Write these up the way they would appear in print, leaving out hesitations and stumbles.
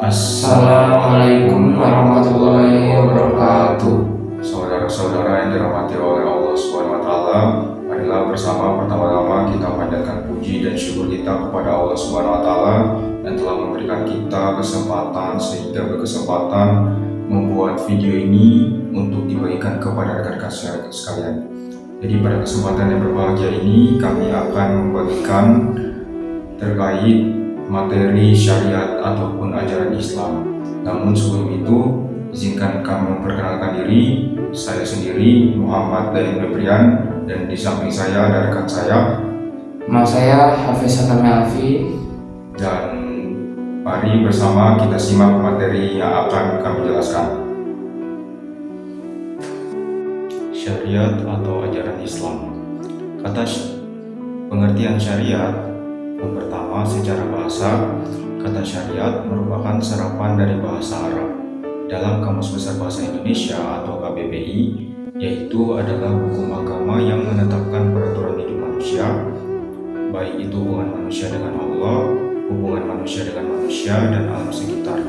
Assalamualaikum warahmatullahi wabarakatuh. Saudara-saudara yang dirahmati oleh Allah Subhanahu wa taala, marilah bersama pertama-tama kita panjatkan puji dan syukur kita kepada Allah Subhanahu wa taala yang telah memberikan kita kesempatan sehingga berkesempatan membuat video ini untuk dibagikan kepada rekan-rekan sekalian. Jadi pada kesempatan yang berbahagia ini kami akan membagikan terkait materi syariat ataupun ajaran Islam. Namun sebelum itu, izinkan kami memperkenalkan diri. Saya sendiri Muhammad Dayan Febrian, dan di samping saya ada rekan saya. Nama saya Hafiz Hakami Alfi. Dan mari bersama kita simak materi yang akan kami jelaskan. Syariat atau ajaran Islam. Kata pengertian syariat. Yang pertama, secara bahasa, kata syariat merupakan serapan dari bahasa Arab. Dalam Kamus Besar Bahasa Indonesia atau KBBI, yaitu adalah hukum agama yang menetapkan peraturan hidup manusia, baik itu hubungan manusia dengan Allah, hubungan manusia dengan manusia, dan alam sekitar.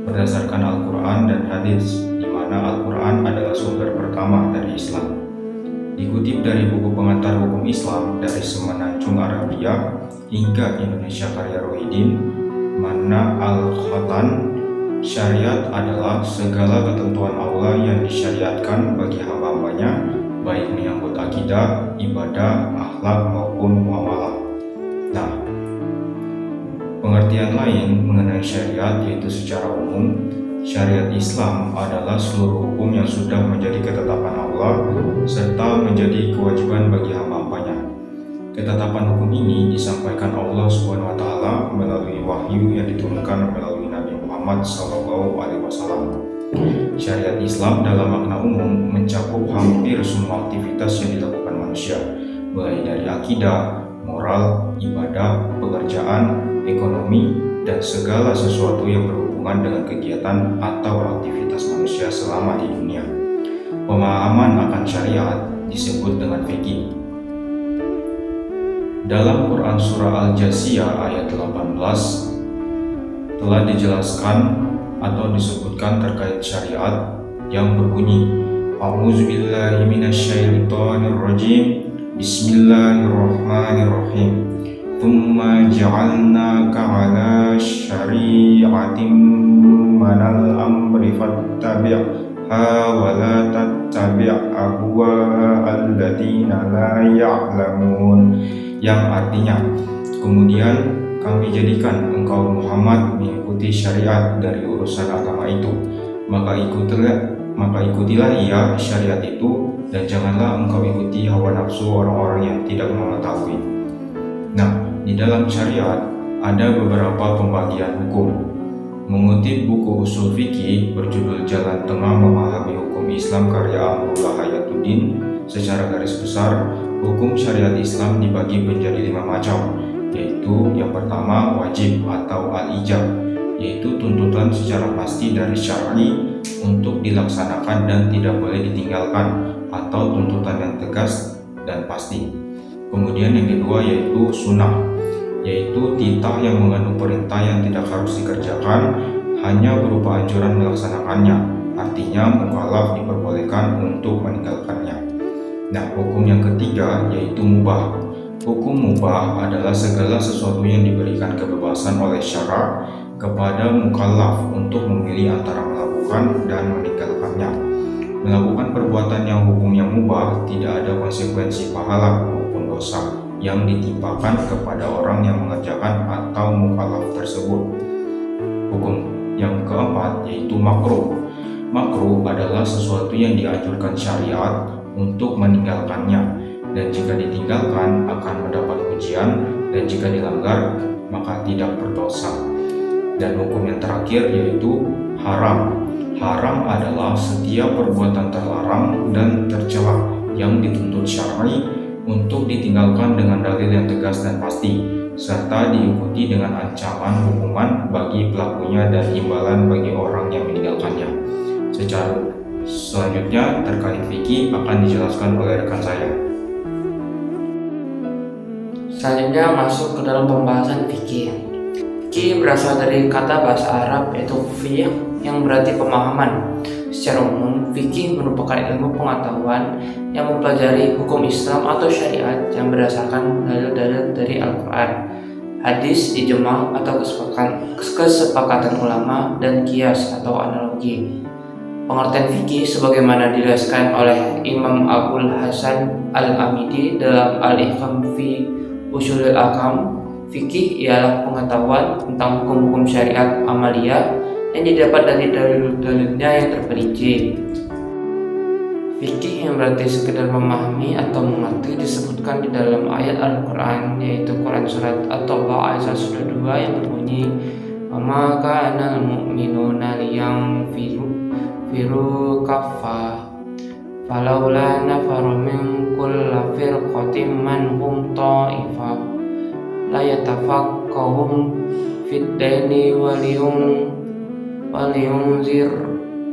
Berdasarkan Al-Quran dan hadis, di mana Al-Quran adalah sumber pertama dari Islam. Dikutip dari buku pengantar hukum Islam dari Semenanjung Arabia hingga Indonesia karya Rohidin, mana Al-Khatan, syariat adalah segala ketentuan Allah yang disyariatkan bagi hamba-hambanya, baik menyangkut akidah, ibadah, akhlak maupun muamalah. Nah, pengertian lain mengenai syariat yaitu secara umum, syariat Islam adalah seluruh hukum yang sudah menjadi ketetapan Allah serta menjadi kewajiban bagi hamba-hambanya. Ketetapan hukum ini disampaikan Allah Subhanahu wa taala melalui wahyu yang diturunkan melalui Nabi Muhammad SAW. Syariat Islam dalam makna umum mencakup hampir semua aktivitas yang dilakukan manusia, mulai dari akidah, moral, ibadah, pekerjaan, ekonomi, dan segala sesuatu yang berhubungan dengan kegiatan atau aktivitas manusia selama di dunia. Pemahaman akan syariat disebut dengan fikih. Dalam Quran Surah Al-Jasiyah ayat 18 telah dijelaskan atau disebutkan terkait syariat yang berbunyi A'udzubillahi minasyaitonirrajim Bismillahirrahmanirrahim Thumma ja'alnaka ala syari'atin manal amri fattabi'ha wa la tattabi' ahwa'al ladina la ya'lamun, yang artinya, kemudian kami jadikan engkau Muhammad mengikuti syariat dari urusan agama itu, maka ikutilah ia syariat itu, dan janganlah engkau ikuti hawa nafsu orang-orang yang tidak mengetahui. Nah, di dalam syariat ada beberapa pembagian hukum. Mengutip buku usul fikih berjudul Jalan Tengah Memahami Hukum Islam karya Amrullah Hayatuddin, secara garis besar, hukum syariat Islam dibagi menjadi 5 macam, yaitu yang pertama wajib atau al-ijab, yaitu tuntutan secara pasti dari syar'i untuk dilaksanakan dan tidak boleh ditinggalkan, atau tuntutan yang tegas dan pasti. Kemudian yang kedua yaitu sunnah, yaitu titah yang mengandung perintah yang tidak harus dikerjakan, hanya berupa anjuran melaksanakannya, artinya mukallaf diperbolehkan untuk meninggalkannya. Nah, hukum yang ketiga yaitu mubah. Hukum mubah adalah segala sesuatu yang diberikan kebebasan oleh syara kepada mukallaf untuk memilih antara melakukan dan meninggalkannya. Melakukan perbuatan yang hukumnya mubah tidak ada konsekuensi pahala maupun dosa yang ditimpakan kepada orang yang mengerjakan atau mukallaf tersebut. Hukum yang keempat yaitu makruh. Makruh adalah sesuatu yang dianjurkan syariat untuk meninggalkannya, dan jika ditinggalkan akan mendapat ujian, dan jika dilanggar maka tidak berdosa. Dan hukum yang terakhir yaitu haram. Haram adalah setiap perbuatan terlarang dan tercela yang dituntut syar'i untuk ditinggalkan dengan dalil yang tegas dan pasti, serta diikuti dengan ancaman hukuman bagi pelakunya dan imbalan bagi orang yang meninggalkannya. Secara selanjutnya terkait fikih akan dijelaskan oleh rekan saya. Selanjutnya masuk ke dalam pembahasan fikih. Fikih berasal dari kata bahasa Arab yaitu fiqh yang berarti pemahaman. Secara umum, fikih merupakan ilmu pengetahuan yang mempelajari hukum Islam atau syariat yang berdasarkan dalil-dalil dari Al-Quran, hadis, ijma atau kesepakatan ulama, dan qiyas atau analogi. Pengertian fikih sebagaimana dijelaskan oleh Imam Abul Hasan Al-Amidi dalam Al-Ihkam fi Ushulil Ahkam, fikih ialah pengetahuan tentang hukum-hukum syariat amaliyah yang didapat dari dalil-dalilnya yang terperinci. Fikih yang berarti sekedar memahami atau mengerti disebutkan di dalam ayat Al-Quran, yaitu Quran Surat At-Taubah ayat 102 yang berbunyi, "Wa ma kana al-mu'minuna liyanfiru kaffa falaula nafara min kulli firqatin minhum ta'ifah la yatafaqqahum fid dini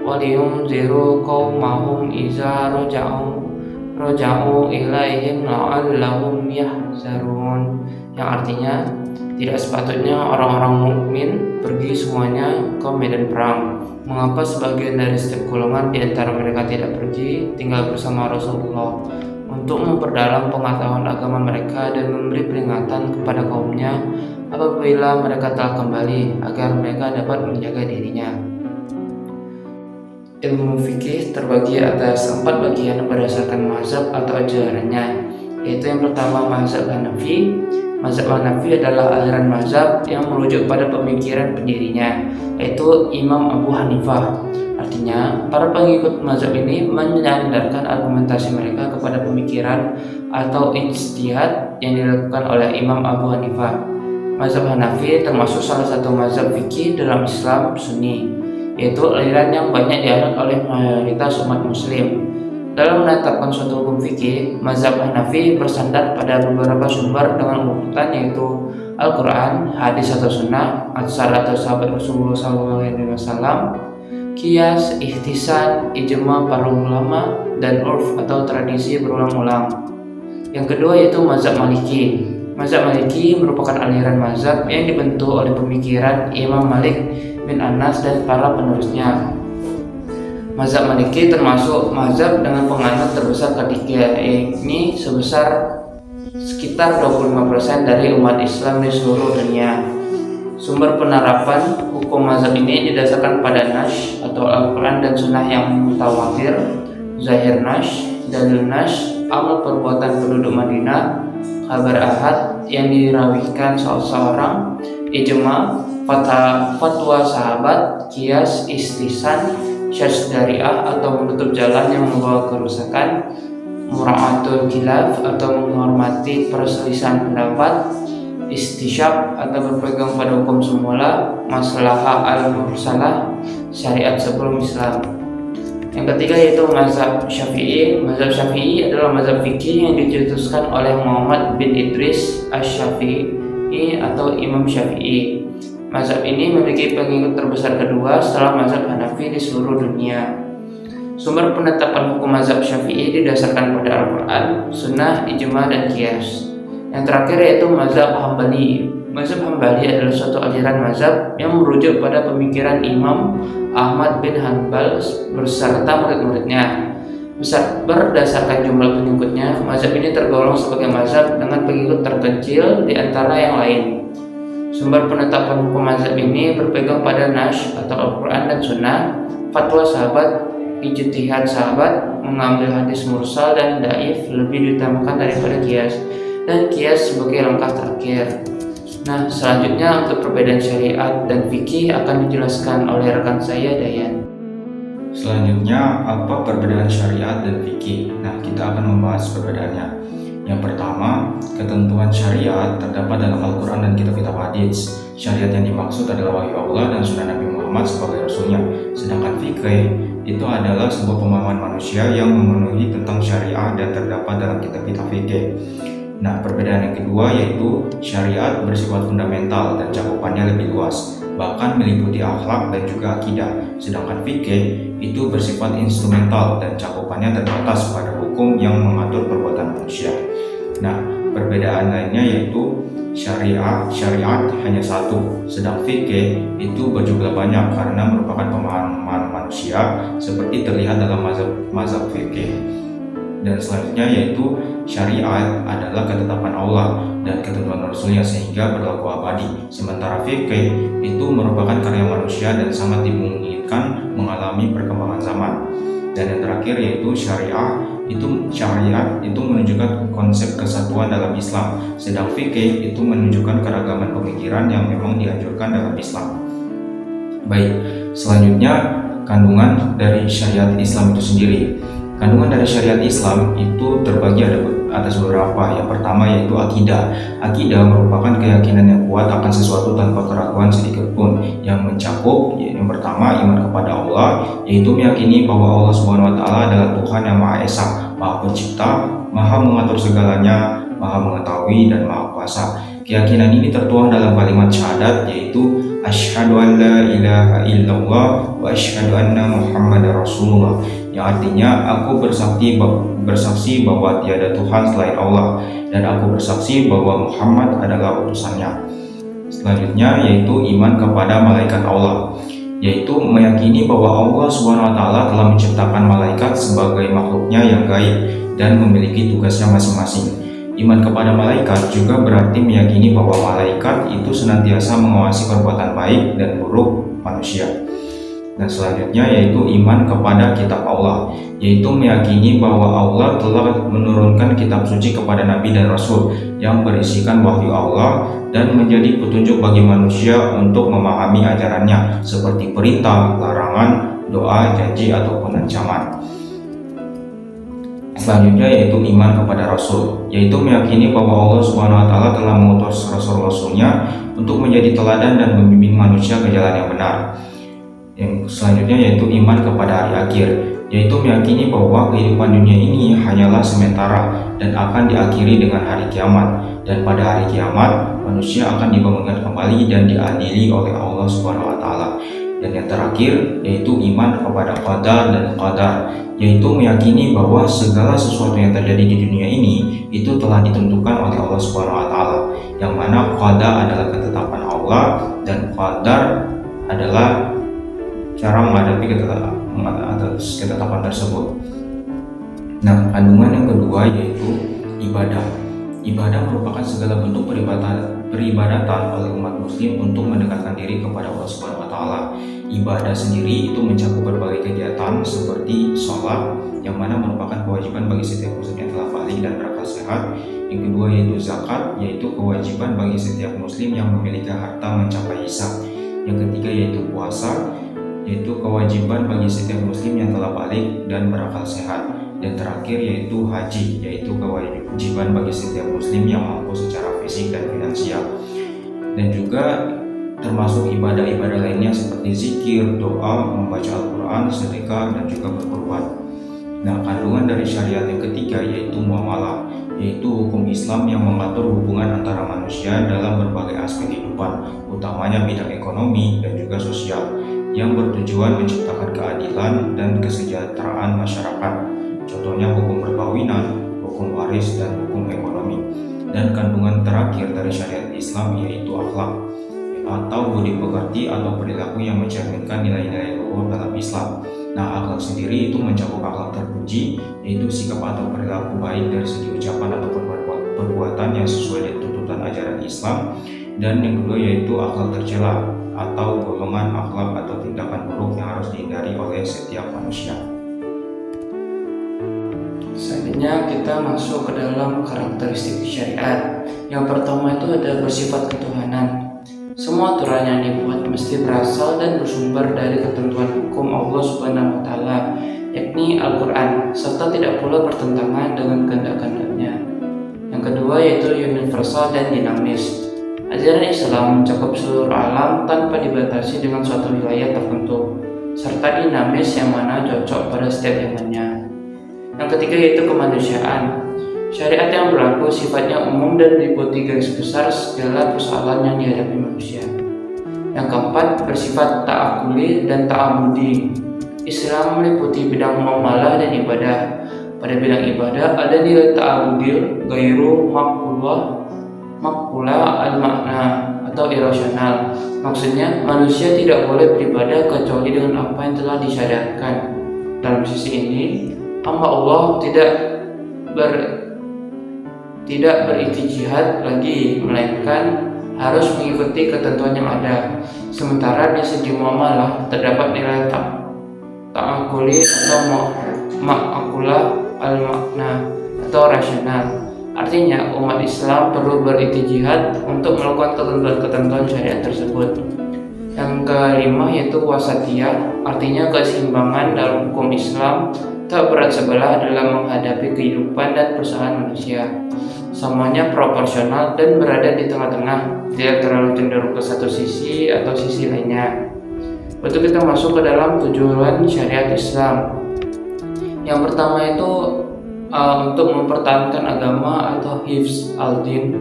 waliyunziru qaumahum iza raja'u ilaihim la'allahum yahzarun." Yang artinya, tidak sepatutnya orang-orang mukmin pergi semuanya ke medan perang. Mengapa sebagian dari setiap golongan di antara mereka tidak pergi, tinggal bersama Rasulullah untuk memperdalam pengetahuan agama mereka dan memberi peringatan kepada kaumnya apabila mereka telah kembali, agar mereka dapat menjaga dirinya. Ilmu fikih terbagi atas 4 bagian berdasarkan mazhab atau ajarannya, yaitu yang pertama mazhab Hanafi. Mazhab Hanafi adalah aliran mazhab yang merujuk pada pemikiran pendirinya, yaitu Imam Abu Hanifah. Artinya, para pengikut mazhab ini menyandarkan argumentasi mereka kepada pemikiran atau ijtihad yang dilakukan oleh Imam Abu Hanifah. Mazhab Hanafi termasuk salah satu mazhab fikih dalam Islam Sunni, yaitu aliran yang banyak dianut oleh mayoritas umat muslim. Dalam menetapkan suatu hukum fikih, mazhab Hanafi bersandar pada beberapa sumber dengan urutan, yaitu Al-Quran, hadis atau sunnah, atsar atau sahabat Rasulullah SAW, qiyas, ihtisan, ijma para ulama, dan urf atau tradisi berulang-ulang. Yang kedua yaitu mazhab Maliki. Mazhab Maliki merupakan aliran mazhab yang dibentuk oleh pemikiran Imam Malik bin Anas dan para penerusnya. Mazhab Maliki termasuk mazhab dengan penganut terbesar ketiga, yakni sebesar sekitar 25% dari umat Islam di seluruh dunia. Sumber penerapan hukum mazhab ini didasarkan pada Nash atau Al-Quran dan Sunnah yang mutawatir, zahir Nash, dalil Nash, amal perbuatan penduduk Madinah, kabar ahad yang dirawikan seseorang, ijma, fatwa sahabat, qiyas, istisan, syar'iyah atau menutup jalan yang membawa kerusakan, mura'atul khilaf atau menghormati perselisihan pendapat, istisyab atau berpegang pada hukum semula, maslahah al-mursalah, syariat sebelum Islam. Yang ketiga yaitu mazhab Syafi'i. Mazhab Syafi'i adalah mazhab fikih yang dicetuskan oleh Muhammad bin Idris Asy-Syafi'i atau Imam Syafi'i. Mazhab ini memiliki pengikut terbesar kedua setelah mazhab Hanafi di seluruh dunia. Sumber penetapan hukum mazhab Syafi'i didasarkan pada Al-Quran, Sunnah, Ijma, dan Qiyas. Yang terakhir yaitu mazhab Hambali. Mazhab Hambali adalah suatu aliran mazhab yang merujuk pada pemikiran Imam Ahmad bin Hanbal beserta murid-muridnya. Berdasarkan jumlah pengikutnya, mazhab ini tergolong sebagai mazhab dengan pengikut terkecil di antara yang lain. Sumber penetapan hukum mazhab ini berpegang pada Nash atau Al-Quran dan Sunnah, fatwa sahabat, ijtihad sahabat, mengambil hadis mursal dan dhaif lebih diutamakan daripada qiyas, dan qiyas sebagai langkah terakhir. Nah, selanjutnya untuk perbedaan syariat dan fikih akan dijelaskan oleh rekan saya, Dayan. Selanjutnya, apa perbedaan syariat dan fikih? Nah, kita akan membahas perbedaannya. Yang pertama, ketentuan syariat terdapat dalam Al-Quran dan kitab-kitab hadis. Syariat yang dimaksud adalah wahyu Allah dan sunnah Nabi Muhammad sebagai rasulnya. Sedangkan fikih itu adalah sebuah pemahaman manusia yang memenuhi tentang syariah dan terdapat dalam kitab-kitab fikih. Nah, perbedaan yang kedua yaitu syariat bersifat fundamental dan cakupannya lebih luas, bahkan meliputi akhlak dan juga akidah. Sedangkan fikih itu bersifat instrumental dan cakupannya terbatas pada hukum yang mengatur perbuatan manusia. Nah, perbedaan lainnya yaitu syariat hanya satu, sedang fikih itu berjumlah banyak karena merupakan pemahaman manusia seperti terlihat dalam mazhab fikih. Dan selanjutnya yaitu syariat adalah ketetapan Allah dan ketentuan Rasulnya sehingga berlaku abadi. Sementara fikih itu merupakan karya manusia dan sangat dimungkinkan mengalami perkembangan zaman. Dan yang terakhir yaitu syariat itu menunjukkan konsep kesatuan dalam Islam, sedang fikih itu menunjukkan keragaman pemikiran yang memang dianjurkan dalam Islam. Baik, selanjutnya kandungan dari syariat Islam itu sendiri. Kandungan dari syariat Islam itu terbagi atas beberapa. Yang pertama yaitu akidah. Akidah merupakan keyakinan yang kuat akan sesuatu tanpa keraguan sedikit pun, yang mencakup yang pertama iman kepada Allah, yaitu meyakini bahwa Allah Subhanahu wa taala adalah Tuhan yang Maha Esa, Maha Pencipta, Maha mengatur segalanya, Maha mengetahui dan Maha kuasa. Keyakinan ini tertuang dalam kalimat syahadat, yaitu asyhadu an la ilaha illallah wa asyhadu anna Muhammadar Rasulullah, yang artinya aku bersaksi bahwa tiada Tuhan selain Allah dan aku bersaksi bahwa Muhammad adalah utusannya. Selanjutnya yaitu iman kepada malaikat Allah, yaitu meyakini bahwa Allah Subhanahu wa taala telah menciptakan malaikat sebagai makhluknya yang gaib dan memiliki tugasnya masing-masing. Iman kepada malaikat juga berarti meyakini bahwa malaikat itu senantiasa mengawasi perbuatan baik dan buruk manusia. Dan selanjutnya yaitu iman kepada kitab Allah, yaitu meyakini bahwa Allah telah menurunkan kitab suci kepada Nabi dan Rasul yang berisikan wahyu Allah dan menjadi petunjuk bagi manusia untuk memahami ajarannya seperti perintah, larangan, doa, janji, ataupun ancaman. Selanjutnya yaitu iman kepada Rasul, yaitu meyakini bahwa Allah Subhanahu wa taala telah mengutus Rasul-Rasulnya untuk menjadi teladan dan membimbing manusia ke jalan yang benar. Yang selanjutnya yaitu iman kepada hari akhir, yaitu meyakini bahwa kehidupan dunia ini hanyalah sementara dan akan diakhiri dengan hari kiamat, dan pada hari kiamat manusia akan dibangunkan kembali dan diadili oleh Allah Subhanahu wa taala. Dan yang terakhir yaitu iman kepada qadar dan qadar, yaitu meyakini bahwa segala sesuatu yang terjadi di dunia ini itu telah ditentukan oleh Allah Subhanahu wa taala, yang mana qadar adalah ketetapan Allah dan qadar adalah cara menghadapi ketetapan tersebut. Nah, kandungan yang kedua yaitu ibadah. Ibadah merupakan segala bentuk peribadatan oleh umat muslim untuk mendekatkan diri kepada Allah Subhanahu wa taala. Ibadah sendiri itu mencakup berbagai kegiatan seperti sholat, yang mana merupakan kewajiban bagi setiap muslim yang telah balik dan berakal sehat. Yang kedua yaitu zakat, yaitu kewajiban bagi setiap muslim yang memiliki harta mencapai hisab. Yang ketiga yaitu puasa, yaitu kewajiban bagi setiap muslim yang telah balik dan berakal sehat. Dan terakhir yaitu haji, yaitu kewajiban bagi setiap muslim yang mampu secara fisik dan finansial. Dan juga termasuk ibadah-ibadah lainnya seperti zikir, doa, membaca Al-Quran, sedekah, dan juga berkorban. Nah, kandungan dari syariat yang ketiga yaitu muamalah, yaitu hukum Islam yang mengatur hubungan antara manusia dalam berbagai aspek kehidupan, utamanya bidang ekonomi dan juga sosial, yang bertujuan menciptakan keadilan dan kesejahteraan masyarakat. Contohnya hukum perkawinan, hukum waris, dan hukum ekonomi. Dan kandungan terakhir dari syariat Islam yaitu akhlak, atau budi pekerti atau perilaku yang mencerminkan nilai-nilai luhur dalam Islam. Nah, akhlak sendiri itu mencakup akhlak terpuji, yaitu sikap atau perilaku baik dari segi ucapan ataupun perbuatan yang sesuai dengan tuntutan ajaran Islam. Dan yang kedua yaitu akhlak tercela, atau golongan akhlak atau tindakan buruk yang harus dihindari oleh setiap manusia. Selanjutnya kita masuk ke dalam karakteristik syariat. Yang pertama itu ada bersifat ketuhanan. Semua aturan yang dibuat mesti berasal dan bersumber dari ketentuan hukum Allah Subhanahu wa taala, yakni Al-Qur'an, serta tidak pula bertentangan dengan kehendak-kehendaknya. Yang kedua yaitu universal dan dinamis. Ajaran Islam mencakup seluruh alam tanpa dibatasi dengan suatu wilayah tertentu, serta dinamis yang mana cocok pada setiap zamannya. Yang ketiga yaitu kemanusiaan. Syariat yang berlaku sifatnya umum dan meliputi garis besar segala persoalan yang dihadapi manusia. Yang keempat bersifat ta'akuli dan ta'amudi. Islam meliputi bidang muamalah dan ibadah. Pada bidang ibadah ada nilai ta'abudil, gairu, makullah, makula al-makna atau irasional. Maksudnya manusia tidak boleh beribadah kecuali dengan apa yang telah disyariatkan. Dalam sisi ini, hamba Allah tidak berijtihad lagi, melainkan harus mengikuti ketentuan yang ada. Sementara di segi muamalah terdapat nilai ta'akuli atau ma'akulah al-makna atau rasional. Artinya umat Islam perlu berijtihad untuk melakukan ketentuan-ketentuan syariat tersebut. Yang kelima yaitu wasatiyah, artinya keseimbangan dalam hukum Islam, tak berat sebelah dalam menghadapi kehidupan dan persoalan manusia. Semuanya proporsional dan berada di tengah-tengah, tidak terlalu cenderung ke satu sisi atau sisi lainnya. Betul, kita masuk ke dalam tujuan syariat Islam. Yang pertama itu untuk mempertahankan agama atau hifz al-din.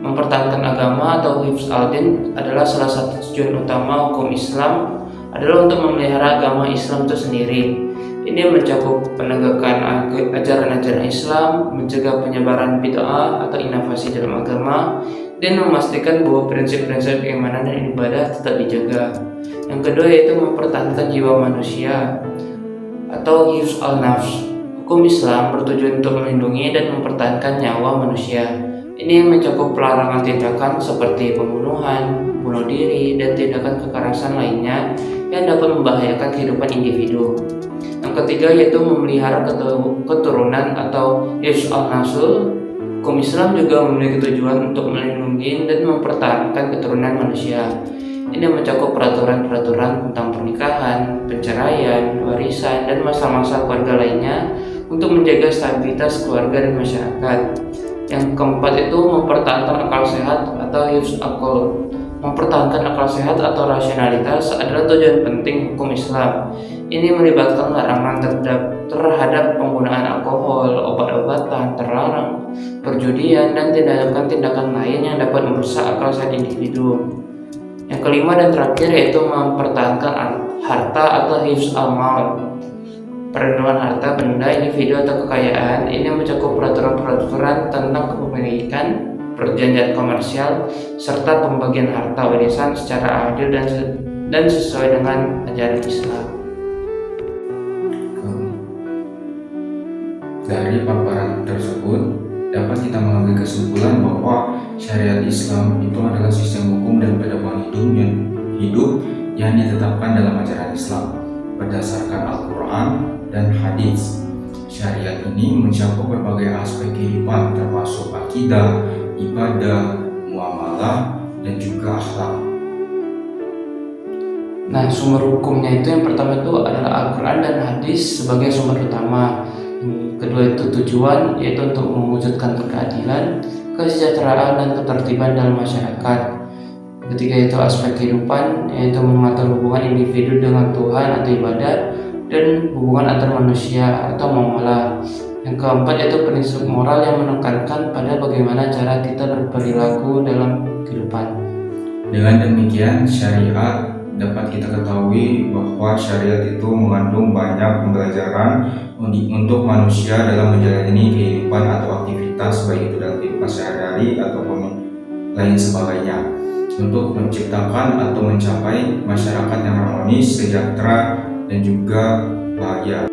Mempertahankan agama atau hifz al-din adalah salah satu tujuan utama hukum Islam, adalah untuk memelihara agama Islam itu sendiri. Ini mencakup penegakan ajaran-ajaran Islam, mencegah penyebaran bid'ah atau inovasi dalam agama, dan memastikan bahwa prinsip-prinsip keimanan dan ibadah tetap dijaga. Yang kedua yaitu mempertahankan jiwa manusia atau hifz al-nafs. Hukum Islam bertujuan untuk melindungi dan mempertahankan nyawa manusia. Ini mencakup pelarangan tindakan seperti pembunuhan, bunuh diri, dan tindakan kekerasan lainnya yang dapat membahayakan kehidupan individu. Yang ketiga yaitu memelihara keturunan atau hifz al-nasl. Hukum Islam juga memiliki tujuan untuk melindungi dan mempertahankan keturunan manusia. Ini mencakup peraturan-peraturan tentang pernikahan, perceraian, warisan, dan masalah-masalah keluarga lainnya untuk menjaga stabilitas keluarga dan masyarakat. Yang keempat itu mempertahankan akal sehat atau hifz akal. Mempertahankan akal sehat atau rasionalitas adalah tujuan penting hukum Islam. Ini melibatkan larangan terhadap penggunaan alkohol, obat-obatan terlarang, perjudian, dan tindakan-tindakan lain yang dapat merusak akal sehat individu. Yang kelima dan terakhir yaitu mempertahankan harta atau hifz al-mal. Perlindungan harta benda individu atau kekayaan ini mencakup peraturan-peraturan tentang kepemilikan, perjanjian komersial, serta pembagian harta warisan secara adil dan sesuai dengan ajaran Islam. Dari paparan tersebut dapat kita mengambil kesimpulan bahwa syariat Islam itu adalah sistem hukum dan pedoman hidup yang ditetapkan dalam ajaran Islam berdasarkan Al-Quran dan hadis. Syariat ini mencakup berbagai aspek kehidupan termasuk akidah, ibadah, muamalah, dan juga akhlak. Nah, sumber hukumnya itu yang pertama itu adalah Al-Quran dan hadis sebagai sumber utama. Kedua itu tujuan, yaitu untuk mewujudkan keadilan, kesejahteraan, dan ketertiban dalam masyarakat. Ketiga itu aspek kehidupan, yaitu mengatur hubungan individu dengan Tuhan atau ibadah, dan hubungan antar manusia atau muamalah. Yang keempat yaitu prinsip moral yang menekankan pada bagaimana cara kita berperilaku dalam kehidupan. Dengan demikian, syariat dapat kita ketahui bahwa syariat itu mengandung banyak pembelajaran untuk manusia dalam menjalani kehidupan atau aktivitas, baik itu dalam kehidupan sehari-hari ataupun lain sebagainya, untuk menciptakan atau mencapai masyarakat yang harmonis, sejahtera, dan juga bahagia.